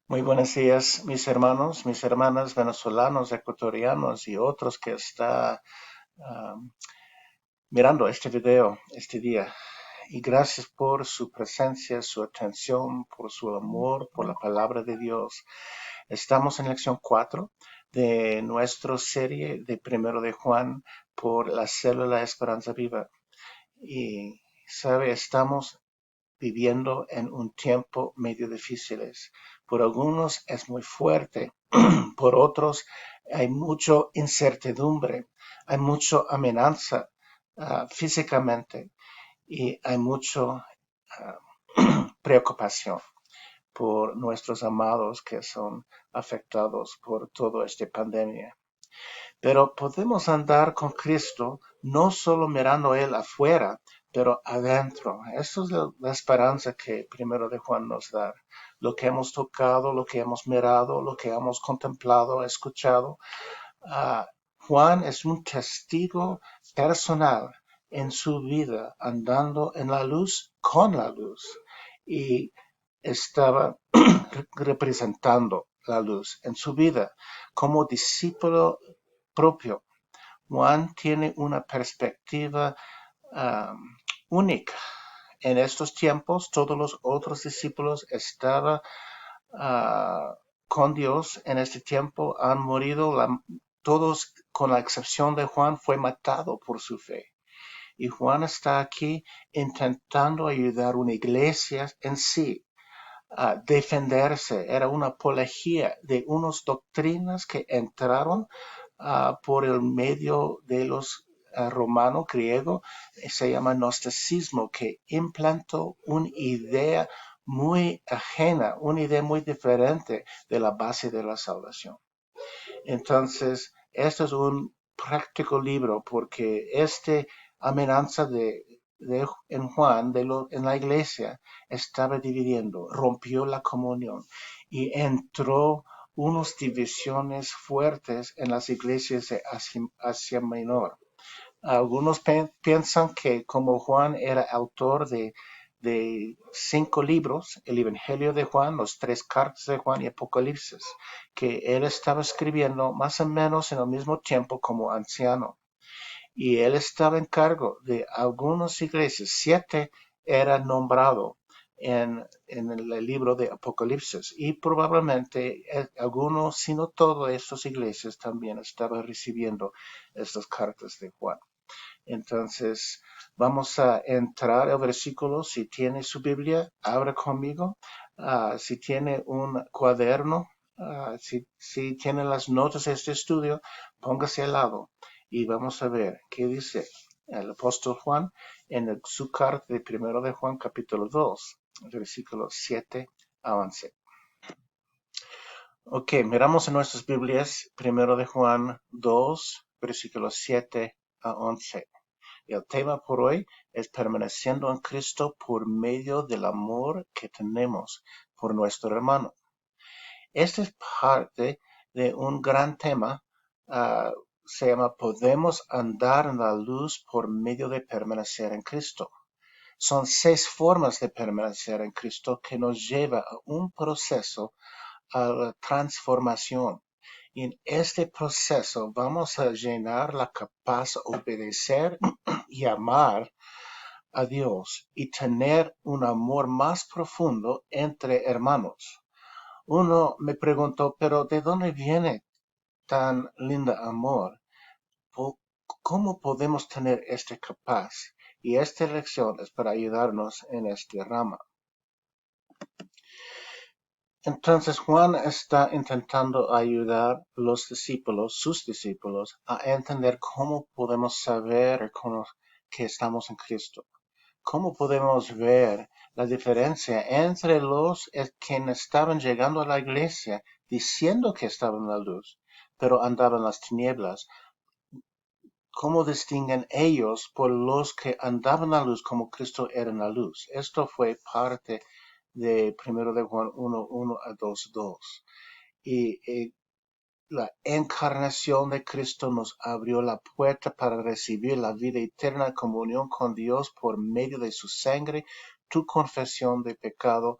Muy buenos días, mis hermanos, mis hermanas venezolanos, ecuatorianos y otros que está mirando este video este día. Y gracias por su presencia, su atención, por su amor, por la palabra de Dios. Estamos en lección 4 de nuestra serie de Primero de Juan por la célula Esperanza Viva. Y, sabe, estamos viviendo en un tiempo medio difíciles. Por algunos es muy fuerte, por otros hay mucha incertidumbre, hay mucha amenaza físicamente y hay mucha preocupación por nuestros amados que son afectados por toda esta pandemia. Pero podemos andar con Cristo no solo mirando Él afuera, pero adentro. Esa es la esperanza que primero de Juan nos da. Lo que hemos tocado, lo que hemos mirado, lo que hemos contemplado, escuchado. Uh, Juan es un testigo personal en su vida, andando en la luz, con la luz. Y estaba representando la luz en su vida como discípulo propio. Juan tiene una perspectiva um, única. En estos tiempos, todos los otros discípulos estaban con Dios. En este tiempo han morido, todos, con la excepción de Juan, fue matado por su fe. Y Juan está aquí intentando ayudar a una iglesia en sí a defenderse. Era una apología de unas doctrinas que entraron por el medio de los romanos, griegos, se llama gnosticismo, que implantó una idea muy ajena, una idea muy diferente de la base de la salvación. Entonces, este es un práctico libro porque este amenaza en Juan, en la iglesia, estaba dividiendo, rompió la comunión y entró unas divisiones fuertes en las iglesias de Asia Menor. Algunos piensan que como Juan era autor de 5 libros, el Evangelio de Juan, los 3 cartas de Juan y Apocalipsis, que él estaba escribiendo más o menos en el mismo tiempo como anciano. Y él estaba en cargo de algunas iglesias, 7 era nombrado en el libro de Apocalipsis. Y probablemente algunos, si no todas estas iglesias también estaban recibiendo estas cartas de Juan. Entonces, vamos a entrar al versículo. Si tiene su Biblia, abra conmigo. Si tiene un cuaderno, si tiene las notas de este estudio, póngase al lado y vamos a ver qué dice el apóstol Juan en su carta de primero de Juan, capítulo 2, versículos 7 a 11. Ok, miramos en nuestras Biblias, primero de Juan 2, versículos 7 a 11. El tema por hoy es permaneciendo en Cristo por medio del amor que tenemos por nuestro hermano. Esta es parte de un gran tema, se llama Podemos andar en la luz por medio de permanecer en Cristo. Son 6 formas de permanecer en Cristo que nos lleva a un proceso a la transformación. Y en este proceso vamos a llenar la capacidad de obedecer y amar a Dios y tener un amor más profundo entre hermanos. Uno me preguntó, pero ¿de dónde viene tan linda amor? ¿Cómo podemos tener este capaz? Y esta lección es para ayudarnos en este rama. Entonces Juan está intentando ayudar a los discípulos, sus discípulos, a entender cómo podemos saber que estamos en Cristo. ¿Cómo podemos ver la diferencia entre los que estaban llegando a la iglesia diciendo que estaban en la luz, pero andaban en las tinieblas? ¿Cómo distinguen ellos por los que andaban en la luz como Cristo era en la luz? Esto fue parte de 1 de Juan 1:1 a 2:2. Y la encarnación de Cristo nos abrió la puerta para recibir la vida eterna, comunión con Dios por medio de su sangre, tu confesión de pecado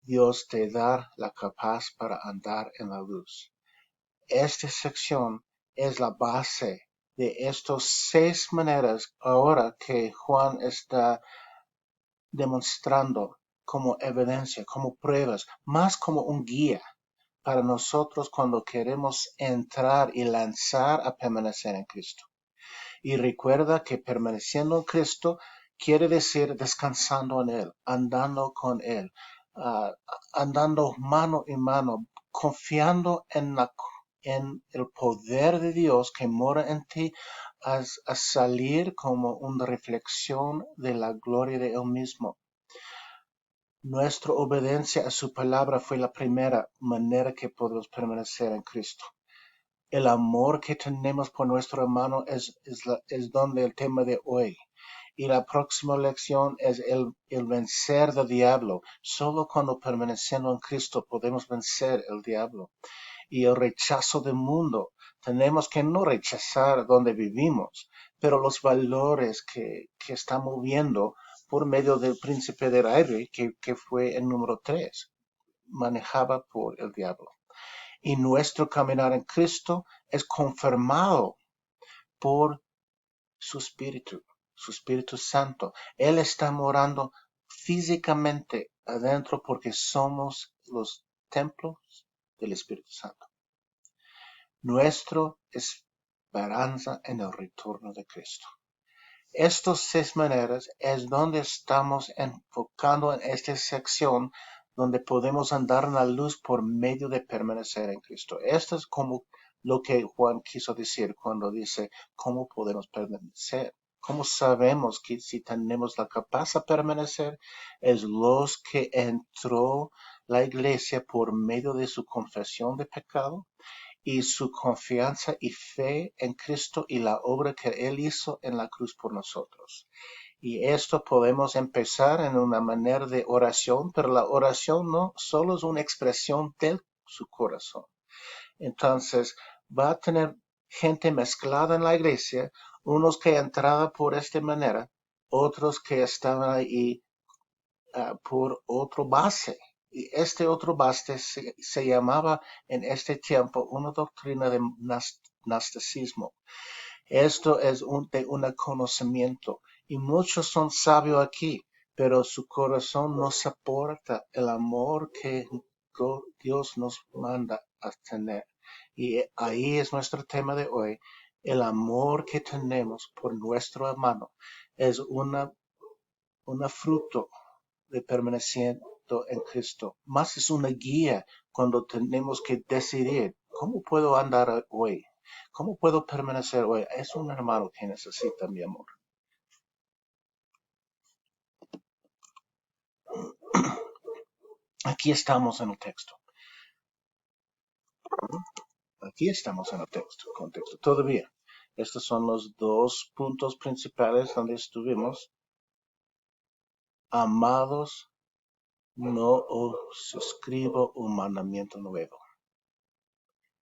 Dios te da la capaz para andar en la luz. Esta sección es la base de estas 6 maneras ahora que Juan está demostrando como evidencia, como pruebas, más como un guía para nosotros cuando queremos entrar y lanzar a permanecer en Cristo. Y recuerda que permaneciendo en Cristo quiere decir descansando en Él, andando con Él, uh, andando mano en mano, confiando en el poder de Dios que mora en ti, a salir como una reflexión de la gloria de Él mismo. Nuestra obediencia a su palabra fue la primera manera que podemos permanecer en Cristo. El amor que tenemos por nuestro hermano es donde el tema de hoy. Y la próxima lección es el vencer del diablo. Solo cuando permaneciendo en Cristo podemos vencer el diablo. Y el rechazo del mundo. Tenemos que no rechazar donde vivimos, pero los valores que estamos viendo por medio del príncipe del aire, que fue el número 3, manejada por el diablo. Y nuestro caminar en Cristo es confirmado por su Espíritu Santo. Él está morando físicamente adentro porque somos los templos del Espíritu Santo. Nuestra esperanza en el retorno de Cristo. Estas 6 maneras es donde estamos enfocando en esta sección donde podemos andar en la luz por medio de permanecer en Cristo. Esto es como lo que Juan quiso decir cuando dice cómo podemos permanecer. ¿Cómo sabemos que si tenemos la capacidad de permanecer? Es los que entró la iglesia por medio de su confesión de pecado y su confianza y fe en Cristo y la obra que Él hizo en la cruz por nosotros. Y esto podemos empezar en una manera de oración, pero la oración no solo es una expresión de su corazón. Entonces, va a tener gente mezclada en la iglesia, unos que entraban por esta manera, otros que estaban ahí por otro base. Y este otro base se llamaba en este tiempo una doctrina de gnosticismo. Esto es de un conocimiento. Y muchos son sabios aquí, pero su corazón no soporta el amor que Dios nos manda a tener. Y ahí es nuestro tema de hoy. El amor que tenemos por nuestro hermano es una fruto de permaneciendo en Cristo. Más es una guía cuando tenemos que decidir cómo puedo andar hoy, cómo puedo permanecer hoy. Es un hermano que necesita mi amor. Aquí estamos en el texto. Aquí estamos en el contexto todavía. Estos son los 2 puntos principales donde estuvimos. Amados, no os escribo un mandamiento nuevo,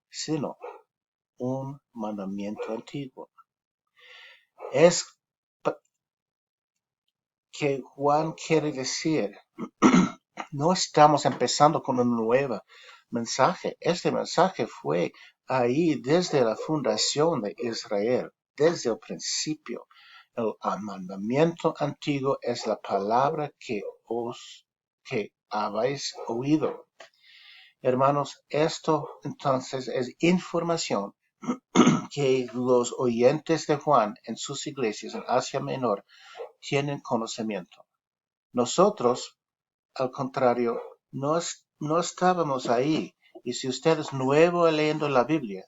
sino un mandamiento antiguo. Es que Juan quiere decir, no estamos empezando con un nuevo mensaje. Este mensaje fue ahí desde la fundación de Israel, desde el principio. El mandamiento antiguo es la palabra que habéis oído. Hermanos, esto entonces es información que los oyentes de Juan en sus iglesias en Asia Menor tienen conocimiento. Nosotros, al contrario, no estábamos ahí. Y si usted es nuevo leyendo la Biblia,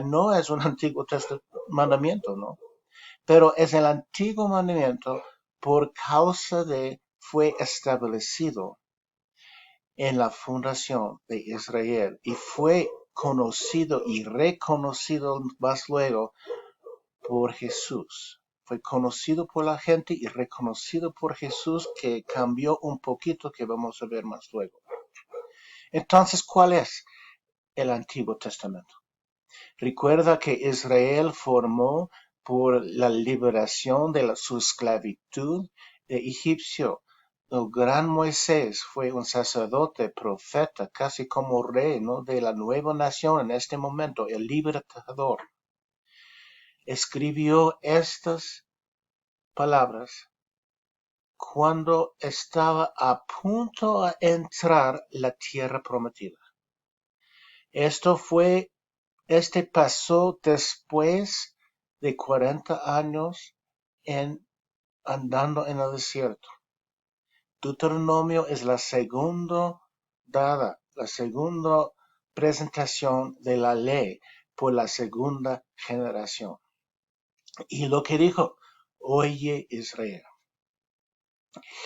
no es un antiguo mandamiento, ¿no? Pero es el antiguo mandamiento por causa de fue establecido en la fundación de Israel y fue conocido y reconocido más luego por Jesús. Fue conocido por la gente y reconocido por Jesús, que cambió un poquito, que vamos a ver más luego. Entonces, ¿cuál es el Antiguo Testamento? Recuerda que Israel formó por la liberación de su esclavitud de egipcio. el gran Moisés fue un sacerdote, profeta, casi como rey, ¿no?, de la nueva nación en este momento, el libertador, escribió estas palabras cuando estaba a punto de entrar la tierra prometida. Este pasó después de 40 años andando en el desierto. Deuteronomio es la segunda presentación de la ley por la segunda generación. Y lo que dijo: oye Israel,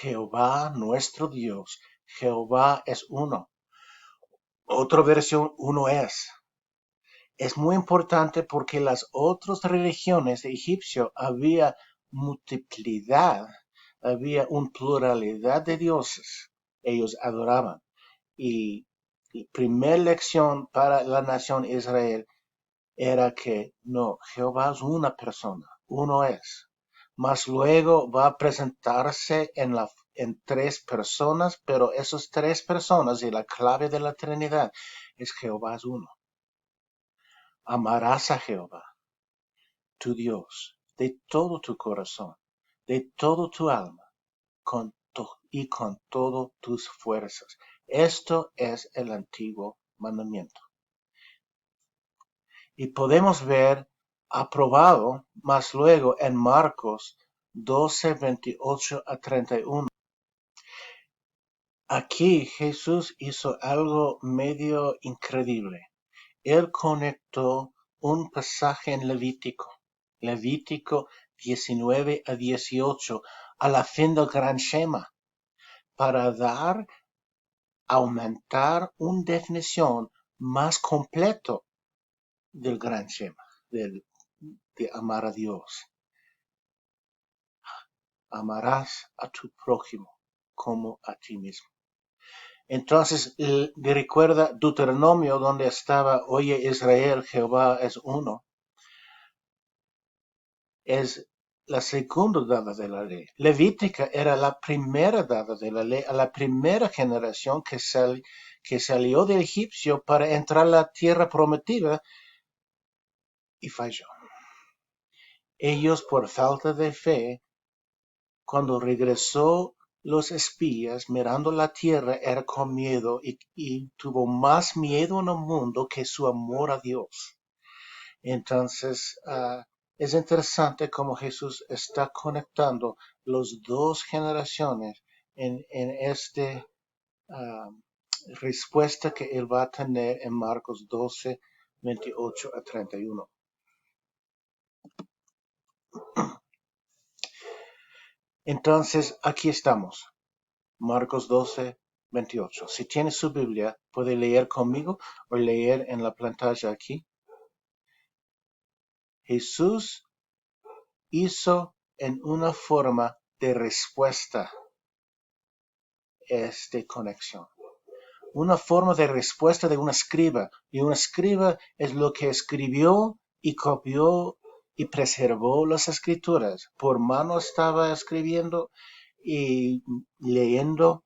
Jehová nuestro Dios, Jehová es uno. Otra versión, uno es. Es muy importante porque las otras religiones de Egipcio había multiplicidad, había una pluralidad de dioses. Ellos adoraban. Y la primera lección para la nación Israel era que no, Jehová es una persona, uno es. Mas luego va a presentarse en tres personas, pero esas tres personas y la clave de la Trinidad es Jehová es uno. Amarás a Jehová, tu Dios, de todo tu corazón, de todo tu alma, y con todas tus fuerzas. Esto es el antiguo mandamiento. Y podemos ver aprobado más luego en Marcos 12, 28 a 31. Aquí Jesús hizo algo medio increíble. Él conectó un pasaje en Levítico 19 a 18, a la fin del Gran Shema, para aumentar una definición más completo del Gran Shema, de amar a Dios. Amarás a tu prójimo como a ti mismo. Entonces, recuerda Deuteronomio, donde estaba, oye Israel, Jehová es uno. Es la segunda dada de la ley. Levítica era la primera dada de la ley a la primera generación que salió de Egipcio para entrar a la tierra prometida y falló. Ellos, por falta de fe, cuando regresó los espías mirando la tierra, era con miedo y tuvo más miedo en el mundo que su amor a Dios. Entonces, es interesante cómo Jesús está conectando las dos generaciones en esta respuesta que él va a tener en Marcos 12, 28 a 31. Entonces, aquí estamos. Marcos 12, 28. Si tiene su Biblia, puede leer conmigo o leer en la pantalla aquí. Jesús hizo en una forma de respuesta esta conexión. Una forma de respuesta de un escriba. Y un escriba es lo que escribió y copió y preservó las escrituras. Por mano estaba escribiendo y leyendo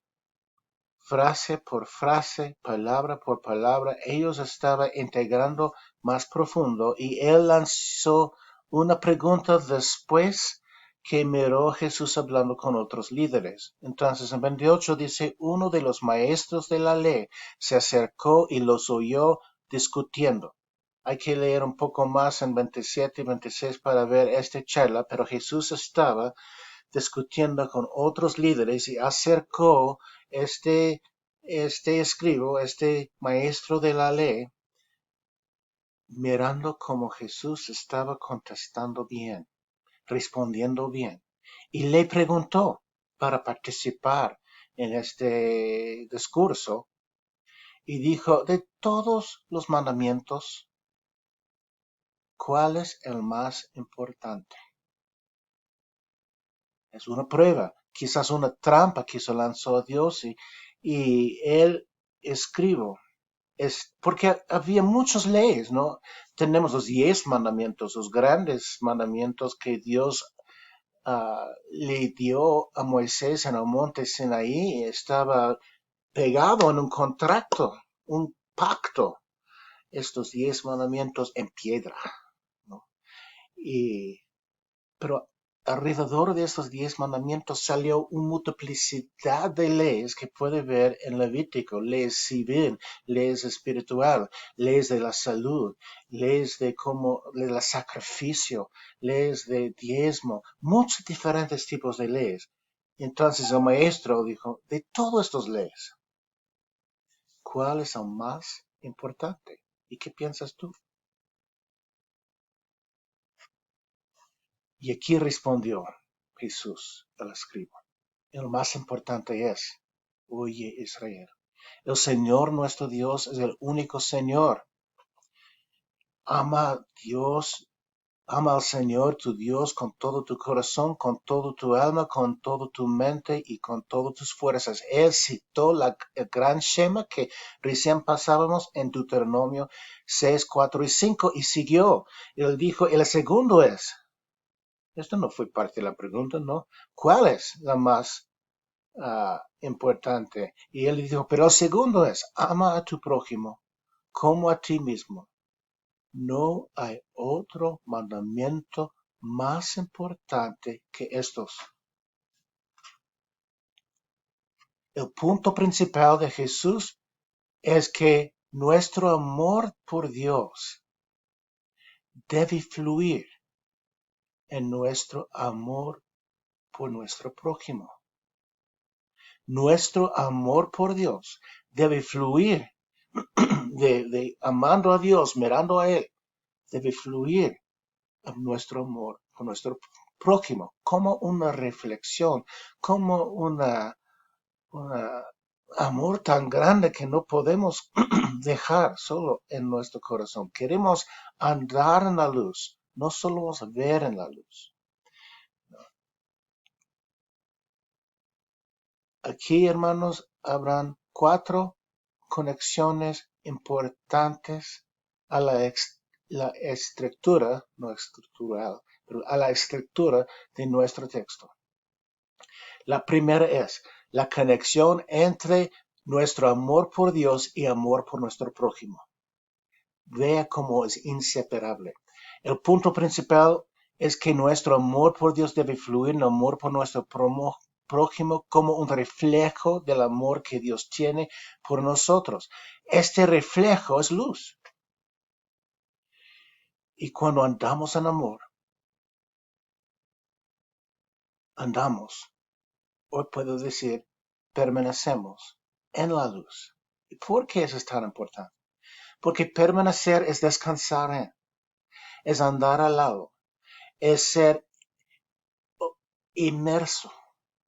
frase por frase, palabra por palabra. Ellos estaban integrando más profundo y él lanzó una pregunta después que miró a Jesús hablando con otros líderes. Entonces en 28 dice, uno de los maestros de la ley se acercó y los oyó discutiendo. Hay que leer un poco más en 27 y 26 para ver esta charla, pero Jesús estaba discutiendo con otros líderes y acercó este escribo, este maestro de la ley, mirando cómo Jesús estaba contestando bien, respondiendo bien, y le preguntó para participar en este discurso, y dijo, de todos los mandamientos, ¿cuál es el más importante? Es una prueba, quizás una trampa que se lanzó a Dios y él escribo. Es porque había muchas leyes, ¿no? Tenemos los 10 mandamientos, los grandes mandamientos que Dios le dio a Moisés en el monte Sinaí, estaba pegado en un contrato, un pacto, estos 10 mandamientos en piedra, ¿no? Pero alrededor de estos 10 mandamientos salió una multiplicidad de leyes que puede ver en Levítico, leyes civil, leyes espiritual, leyes de la salud, leyes de del sacrificio, leyes de diezmo, muchos diferentes tipos de leyes. Entonces el maestro dijo, de todas estas leyes, ¿cuál es el más importante? ¿Y qué piensas tú? Y aquí respondió Jesús, el escriba. El más importante es, oye Israel, el Señor nuestro Dios es el único Señor. Ama a Dios, ama al Señor tu Dios con todo tu corazón, con todo tu alma, con toda tu mente y con todas tus fuerzas. Él citó el gran Shema que recién pasábamos en Deuteronomio 6, 4 y 5 y siguió. Él dijo, el segundo es, esto no fue parte de la pregunta, ¿no? ¿Cuál es la más importante? Y él dijo, pero el segundo es, ama a tu prójimo como a ti mismo. No hay otro mandamiento más importante que estos. El punto principal de Jesús es que nuestro amor por Dios debe fluir en nuestro amor por nuestro prójimo. Nuestro amor por Dios debe fluir de amando a Dios, mirando a Él, debe fluir en nuestro amor por nuestro prójimo, como una reflexión, como una amor tan grande que no podemos dejar solo en nuestro corazón. Queremos andar en la luz, no solo ver en la luz. Aquí, hermanos, habrán 4 conexiones importantes a la estructura, no estructural, pero a la estructura de nuestro texto. La primera es la conexión entre nuestro amor por Dios y amor por nuestro prójimo. Vea cómo es inseparable. El punto principal es que nuestro amor por Dios debe fluir en amor por nuestro prójimo como un reflejo del amor que Dios tiene por nosotros. Este reflejo es luz. Y cuando andamos en amor, hoy puedo decir, permanecemos en la luz. ¿Y por qué eso es tan importante? Porque permanecer es descansar es andar al lado, es ser inmerso,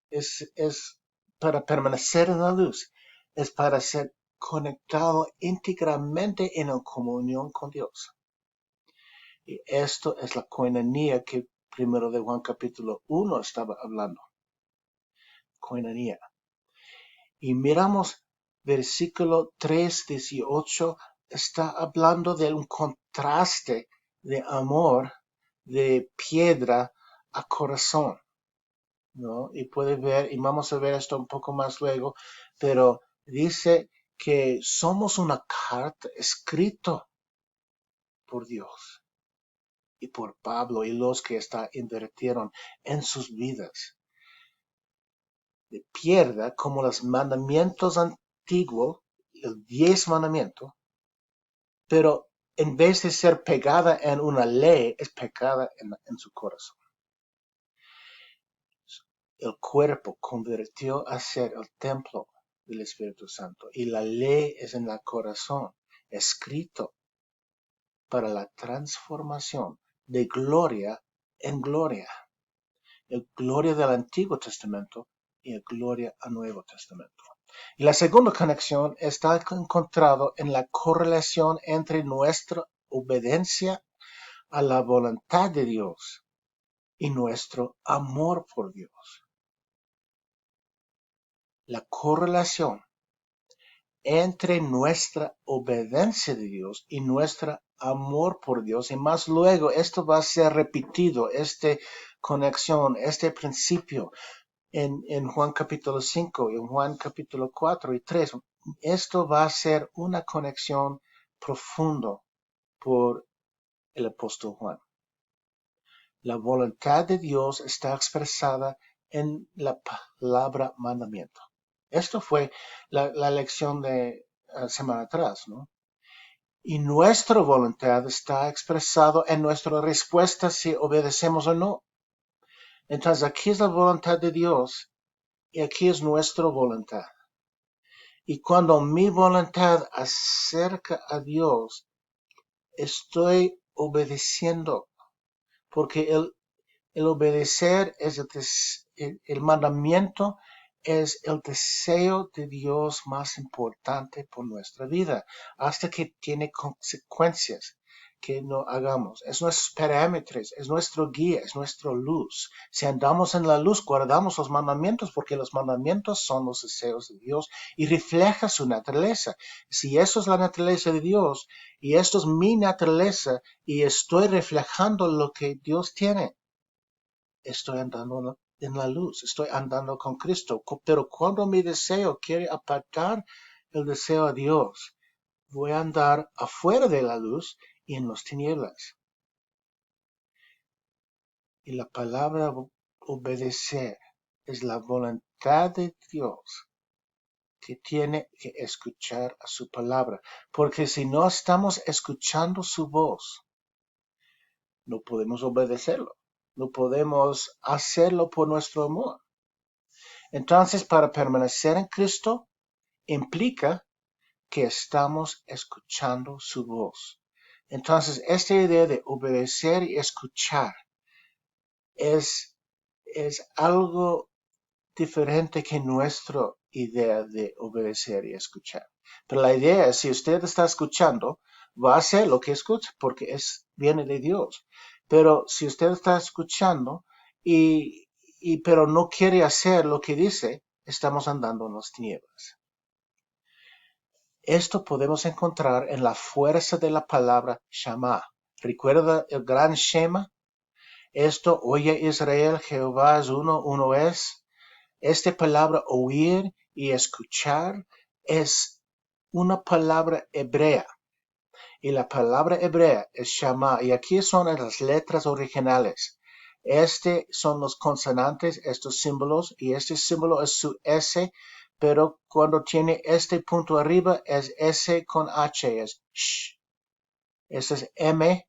es para permanecer en la luz, es para ser conectado íntegramente en la comunión con Dios. Y esto es la koinonia que primero de Juan capítulo 1 estaba hablando. Koinonia. Y miramos versículo 3:18, está hablando de un contraste de amor de piedra a corazón, ¿no? Y puede ver, y vamos a ver esto un poco más luego, pero dice que somos una carta escrita por Dios y por Pablo y los que invirtieron en sus vidas. De piedra como los mandamientos antiguos, el 10 mandamientos, pero en vez de ser pegada en una ley, es pegada en su corazón. El cuerpo convirtió a ser el templo del Espíritu Santo y la ley es en el corazón, escrito para la transformación de gloria en gloria. El gloria del Antiguo Testamento y el gloria al Nuevo Testamento. Y la segunda conexión está encontrado en la correlación entre nuestra obediencia a la voluntad de Dios y nuestro amor por Dios. La correlación entre nuestra obediencia de Dios y nuestro amor por Dios. Y más luego esto va a ser repetido, esta conexión, este principio en Juan capítulo 5, en Juan capítulo 4 y 3. Esto va a ser una conexión profunda por el apóstol Juan. La voluntad de Dios está expresada en la palabra mandamiento. Esto fue la lección de semana atrás, ¿no? Y nuestra voluntad está expresada en nuestra respuesta si obedecemos o no. Entonces aquí es la voluntad de Dios y aquí es nuestra voluntad. Y cuando mi voluntad acerca a Dios, estoy obedeciendo, porque el obedecer es el mandamiento, es el deseo de Dios más importante por nuestra vida, hasta que tiene consecuencias que no hagamos. Es nuestros parámetros, es nuestro guía, es nuestra luz. Si andamos en la luz, guardamos los mandamientos, porque los mandamientos son los deseos de Dios y refleja su naturaleza. Si eso es la naturaleza de Dios y esto es mi naturaleza y estoy reflejando lo que Dios tiene, estoy andando en la luz, estoy andando con Cristo. Pero cuando mi deseo quiere apartar el deseo a Dios, voy a andar afuera de la luz y en las tinieblas. Y la palabra obedecer es la voluntad de Dios que tiene que escuchar a su palabra. Porque si no estamos escuchando su voz, no podemos obedecerlo. No podemos hacerlo por nuestro amor. Entonces, para permanecer en Cristo implica que estamos escuchando su voz. Entonces, esta idea de obedecer y escuchar es algo diferente que nuestra idea de obedecer y escuchar. Pero la idea es, si usted está escuchando, va a hacer lo que escucha, porque viene de Dios. Pero si usted está escuchando pero no quiere hacer lo que dice, estamos andando en las tinieblas. Esto podemos encontrar en la fuerza de la palabra Shama. ¿Recuerda el gran Shema? Esto, oye Israel, Jehová es uno, uno es. Esta palabra oír y escuchar es una palabra hebrea. Y la palabra hebrea es Shama. Y aquí son las letras originales. Son los consonantes, estos símbolos. Y este símbolo es su S. Pero cuando tiene este punto arriba es S con H. Es sh. Este es M.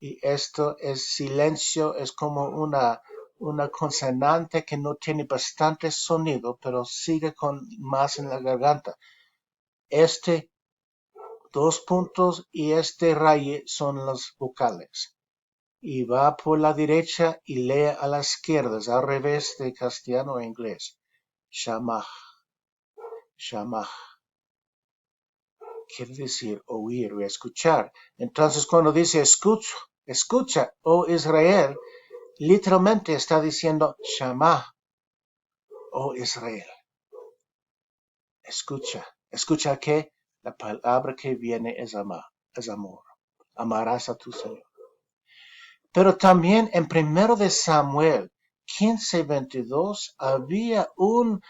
Y esto es silencio. Es como una consonante que no tiene bastante sonido, pero sigue con más en la garganta. Dos puntos y raye son las vocales. Y va por la derecha y lee a la izquierda, al revés de castellano e inglés. Shamah, Shamah. Quiere decir oír o escuchar. Entonces cuando dice escucha, oh Israel, literalmente está diciendo Shamah, oh Israel. Escucha que la palabra que viene es amor. Amarás a tu Señor. Pero también en 1 de Samuel 15:22 había un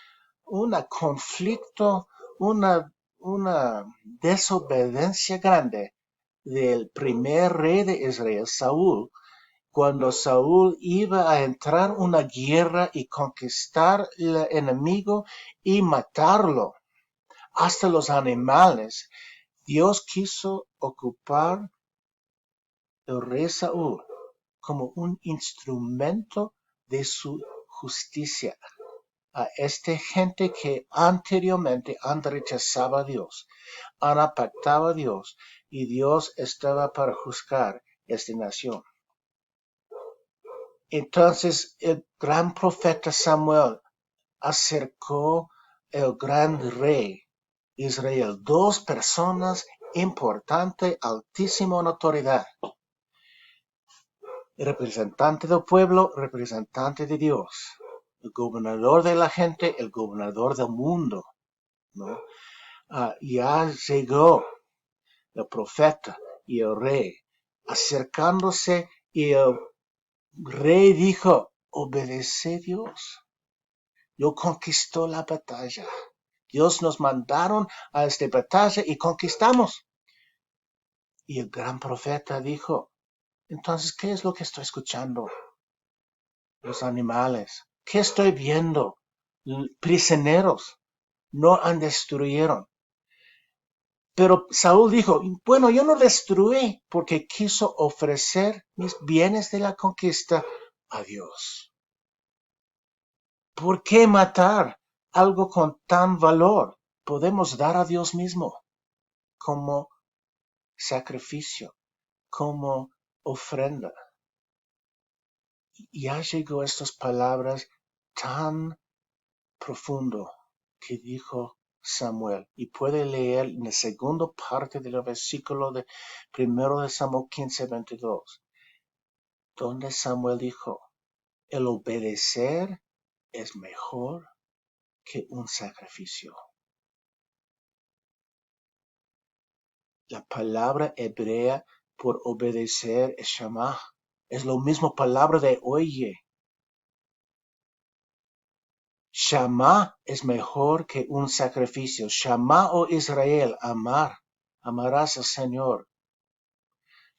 conflicto, una desobediencia grande del primer rey de Israel, Saúl, cuando Saúl iba a entrar una guerra y conquistar el enemigo y matarlo. Hasta los animales. Dios quiso ocupar el rey Saúl como un instrumento de su justicia a esta gente que anteriormente han rechazado a Dios, han apartado a Dios, y Dios estaba para juzgar esta nación. Entonces el gran profeta Samuel acercó el gran rey Israel, dos personas importantes, altísima en autoridad. Representante del pueblo, representante de Dios. El gobernador de la gente, el gobernador del mundo, ¿no? Ya llegó el profeta y el rey, acercándose, y el rey dijo, obedece a Dios. Yo conquistó la batalla. Dios nos mandaron a esta batalla y conquistamos. Y el gran profeta dijo, entonces, ¿qué es lo que estoy escuchando? Los animales. ¿Qué estoy viendo? Prisioneros. No han destruyeron. Pero Saúl dijo, bueno, yo no destruí porque quiso ofrecer mis bienes de la conquista a Dios. ¿Por qué matar algo con tan valor? Podemos dar a Dios mismo como sacrificio, como ofrenda. Ya llegó estas palabras tan profundo que dijo Samuel. Y puede leer en la segunda parte del versículo de primero de Samuel 15:22, donde Samuel dijo, el obedecer es mejor que un sacrificio. La palabra hebrea por obedecer es shama. Es lo mismo palabra de oye. Shama es mejor que un sacrificio. Shama, oh Israel, amar. Amarás al Señor.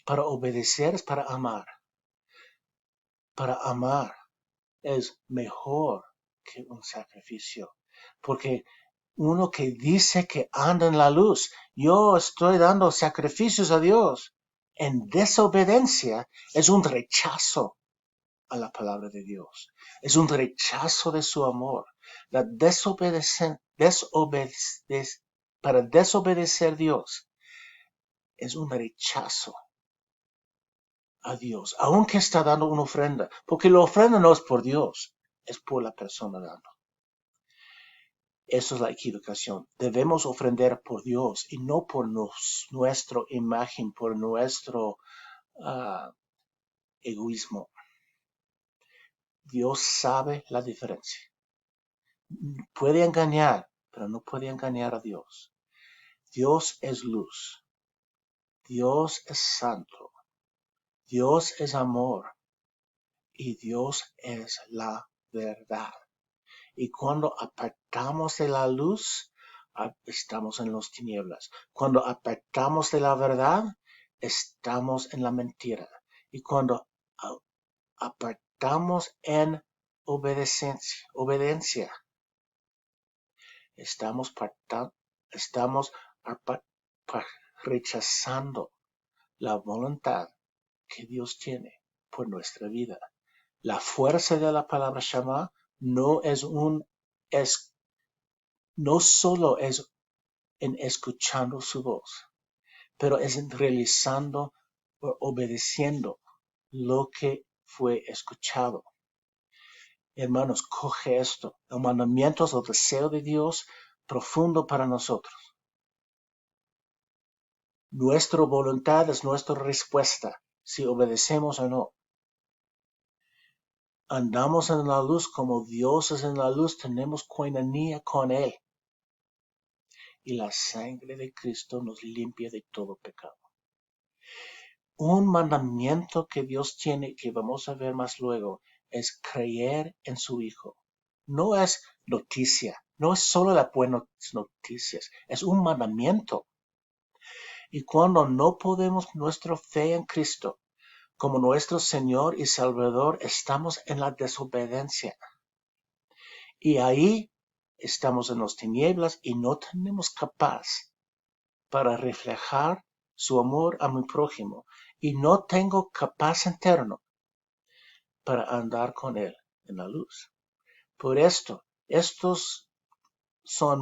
Para obedecer es para amar. Para amar es mejor que un sacrificio. Porque uno que dice que anda en la luz, yo estoy dando sacrificios a Dios, en desobediencia es un rechazo a la palabra de Dios. Es un rechazo de su amor. La para desobedecer a Dios es un rechazo a Dios, aunque está dando una ofrenda, porque la ofrenda no es por Dios, es por la persona dando. Eso es la equivocación. Debemos ofrendar por Dios y no por nuestra imagen, por nuestro egoísmo. Dios sabe la diferencia. Puede engañar, pero no puede engañar a Dios. Dios es luz. Dios es santo. Dios es amor. Y Dios es la verdad. Y cuando apartamos de la luz, estamos en las tinieblas. Cuando apartamos de la verdad, estamos en la mentira. Y cuando apartamos en obediencia, estamos rechazando la voluntad que Dios tiene por nuestra vida. La fuerza de la palabra Shama no solo es en escuchando su voz, pero es en realizando o obedeciendo lo que fue escuchado. Hermanos, coge esto. El mandamiento es el deseo de Dios profundo para nosotros. Nuestra voluntad es nuestra respuesta, si obedecemos o no. Andamos en la luz como Dios es en la luz, tenemos koinonia con Él. Y la sangre de Cristo nos limpia de todo pecado. Un mandamiento que Dios tiene, que vamos a ver más luego, es creer en su Hijo. No es noticia, no es solo las buenas noticias, es un mandamiento. Y cuando no podemos nuestra fe en Cristo como nuestro Señor y Salvador, estamos en la desobediencia. Y ahí estamos en las tinieblas y no tenemos capaz para reflejar su amor a mi prójimo. Y no tengo capaz interno para andar con Él en la luz. Por esto, estos son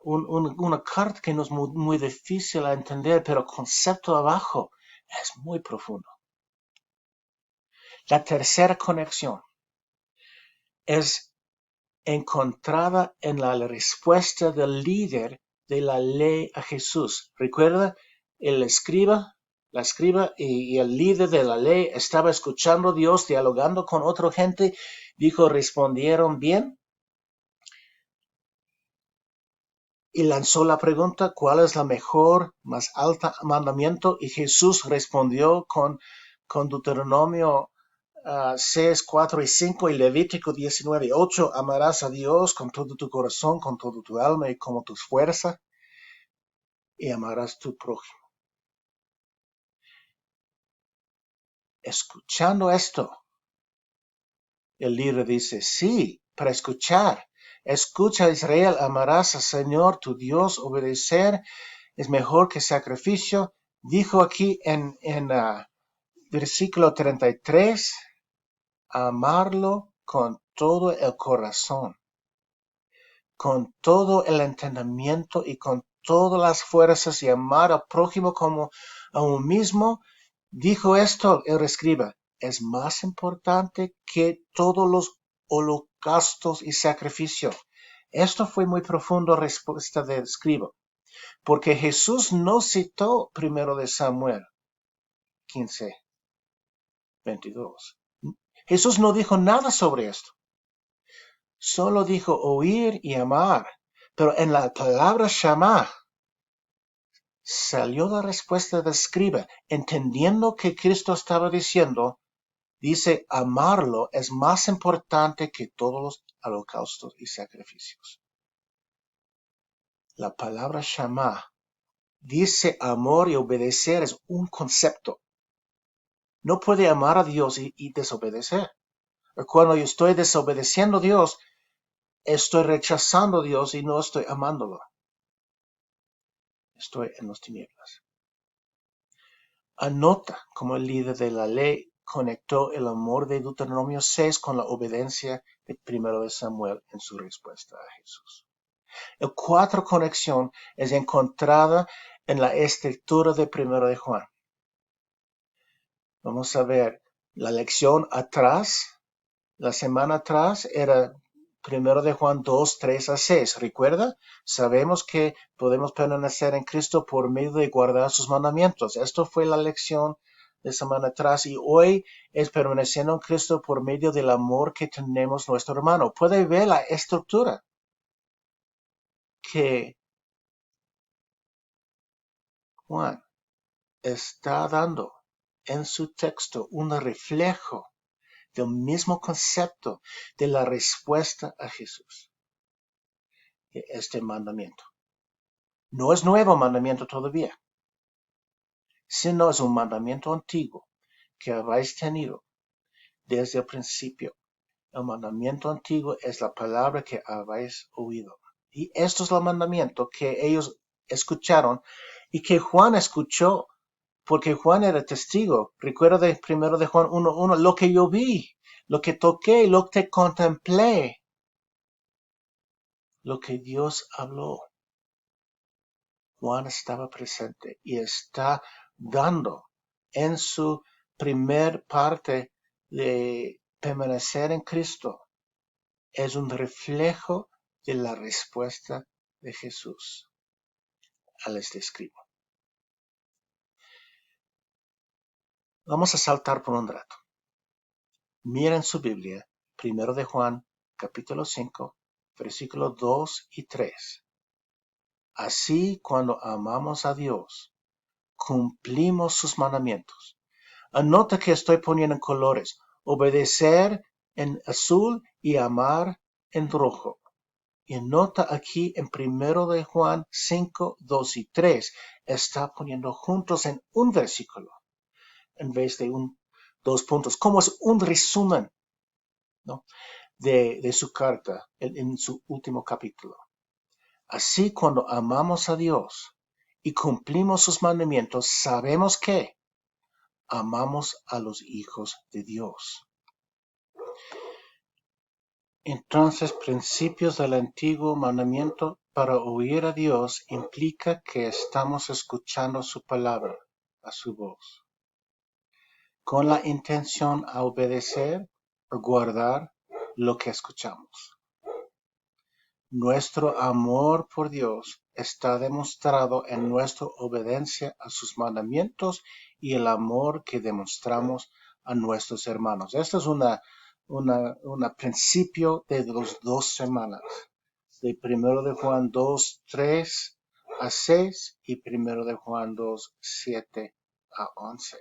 una carta que no es muy difícil a entender, pero el concepto abajo es muy profundo. La tercera conexión es encontrada en la respuesta del líder de la ley a Jesús. ¿Recuerda? La escriba y el líder de la ley estaba escuchando a Dios, dialogando con otra gente. Dijo, respondieron bien. Y lanzó la pregunta, ¿cuál es la mejor, más alta mandamiento? Y Jesús respondió con Deuteronomio 6, 4 y 5 y Levítico 19, 8, amarás a Dios con todo tu corazón, con toda tu alma y con tus fuerzas, y amarás a tu prójimo. Escuchando esto, el líder dice, sí, para escuchar. Escucha, Israel, amarás al Señor tu Dios, obedecer es mejor que sacrificio. Dijo aquí en versículo 33, amarlo con todo el corazón, con todo el entendimiento y con todas las fuerzas y amar al prójimo como a uno mismo. Dijo esto el escriba, es más importante que todos los holocaustos y sacrificios. Esto fue muy profundo respuesta del escriba, porque Jesús no citó primero de Samuel 15, 22. Jesús no dijo nada sobre esto. Solo dijo oír y amar. Pero en la palabra Shama salió la respuesta del escriba, entendiendo que Cristo estaba diciendo, dice, amarlo es más importante que todos los holocaustos y sacrificios. La palabra Shama dice amor y obedecer es un concepto. No puede amar a Dios y desobedecer. Cuando yo estoy desobedeciendo a Dios, estoy rechazando a Dios y no estoy amándolo. Estoy en las tinieblas. Anota como el líder de la ley conectó el amor de Deuteronomio 6 con la obediencia de 1 de Samuel en su respuesta a Jesús. El cuarta conexión es encontrada en la estructura de 1 de Juan. Vamos a ver la lección atrás. La semana atrás era 1 de Juan 2, 3 a 6. ¿Recuerda? Sabemos que podemos permanecer en Cristo por medio de guardar sus mandamientos. Esto fue la lección de semana atrás y hoy es permaneciendo en Cristo por medio del amor que tenemos nuestro hermano. Puede ver la estructura que Juan está dando en su texto un reflejo del mismo concepto de la respuesta a Jesús. Este mandamiento. No es nuevo mandamiento todavía, sino es un mandamiento antiguo que habéis tenido desde el principio. El mandamiento antiguo es la palabra que habéis oído. Y esto es el mandamiento que ellos escucharon y que Juan escuchó, porque Juan era testigo. Recuerda de 1 de Juan 1:1, lo que yo vi, lo que toqué, lo que contemplé, lo que Dios habló. Juan estaba presente y está dando en su primer parte de permanecer en Cristo. Es un reflejo de la respuesta de Jesús al este escribo. Vamos a saltar por un rato. Miren su Biblia, 1 de Juan, capítulo 5, versículos 2 y 3. Así, cuando amamos a Dios, cumplimos sus mandamientos. Anota que estoy poniendo en colores. Obedecer en azul y amar en rojo. Y nota aquí en 1 de Juan 5, 2 y 3. Está poniendo juntos en un versículo en vez de dos puntos. Como es un resumen, ¿no? de su carta en su último capítulo. Así, cuando amamos a Dios y cumplimos sus mandamientos, sabemos que amamos a los hijos de Dios. Entonces, principios del antiguo mandamiento para oír a Dios implica que estamos escuchando su palabra, a su voz, con la intención a obedecer o guardar lo que escuchamos. Nuestro amor por Dios está demostrado en nuestra obediencia a sus mandamientos y el amor que demostramos a nuestros hermanos. Esto es un principio de las 2 semanas, de 1 de Juan 2, 3 a 6 y 1 de Juan 2, 7 a 11.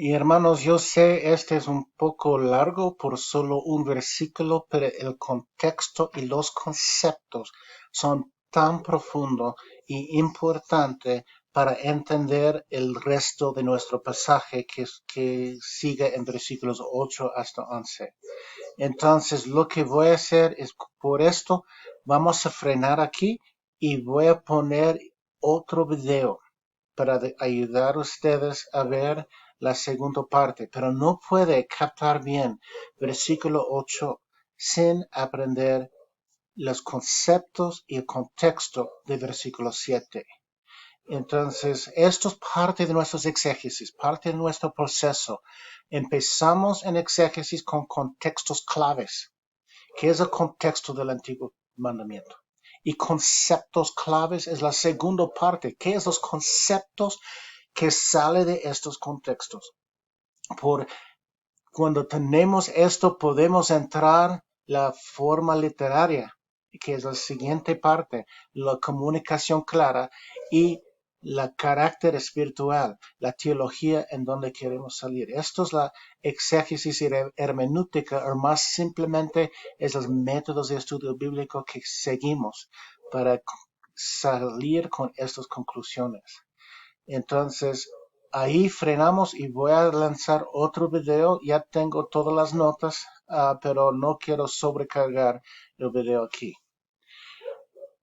Y hermanos, yo sé este es un poco largo por solo un versículo, pero el contexto y los conceptos son tan profundos y importantes para entender el resto de nuestro pasaje que sigue en versículos 8 hasta 11. Entonces, lo que voy a hacer es, por esto, vamos a frenar aquí y voy a poner otro video para ayudar a ustedes a ver la segunda parte, pero no puede captar bien versículo 8 sin aprender los conceptos y el contexto de versículo 7. Entonces, esto es parte de nuestros exégesis, parte de nuestro proceso. Empezamos en exégesis con contextos claves. ¿Qué es el contexto del antiguo mandamiento? Y conceptos claves es la segunda parte. ¿Qué es los conceptos que sale de estos contextos? Por cuando tenemos esto podemos entrar la forma literaria, que es la siguiente parte, la comunicación clara y la carácter espiritual, la teología en donde queremos salir. Esto es la exégesis y hermenéutica, o más simplemente es los métodos de estudio bíblico que seguimos para salir con estas conclusiones. Entonces, ahí frenamos y voy a lanzar otro video. Ya tengo todas las notas, pero no quiero sobrecargar el video aquí.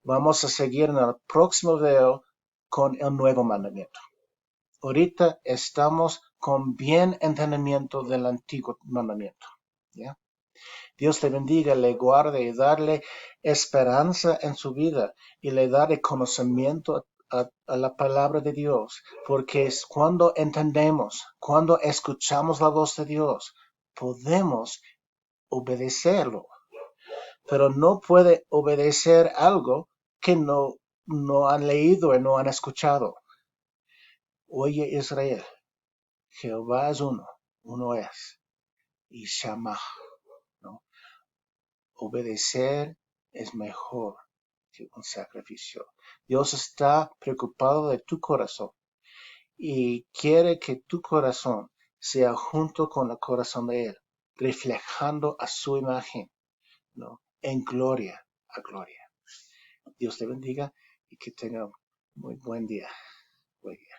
Vamos a seguir en el próximo video con el nuevo mandamiento. Ahorita estamos con bien entendimiento del antiguo mandamiento. ¿Ya? Dios le bendiga, le guarde y darle esperanza en su vida y le darle conocimiento a la palabra de Dios, porque es cuando entendemos, cuando escuchamos la voz de Dios, podemos obedecerlo, pero no puede obedecer algo que no han leído y no han escuchado. Oye Israel, Jehová es uno es, y Shammah, ¿no? Obedecer es mejor que un sacrificio. Dios está preocupado de tu corazón y quiere que tu corazón sea junto con el corazón de Él, reflejando a su imagen, ¿no? En gloria a gloria. Dios te bendiga y que tenga muy buen día. Buen día.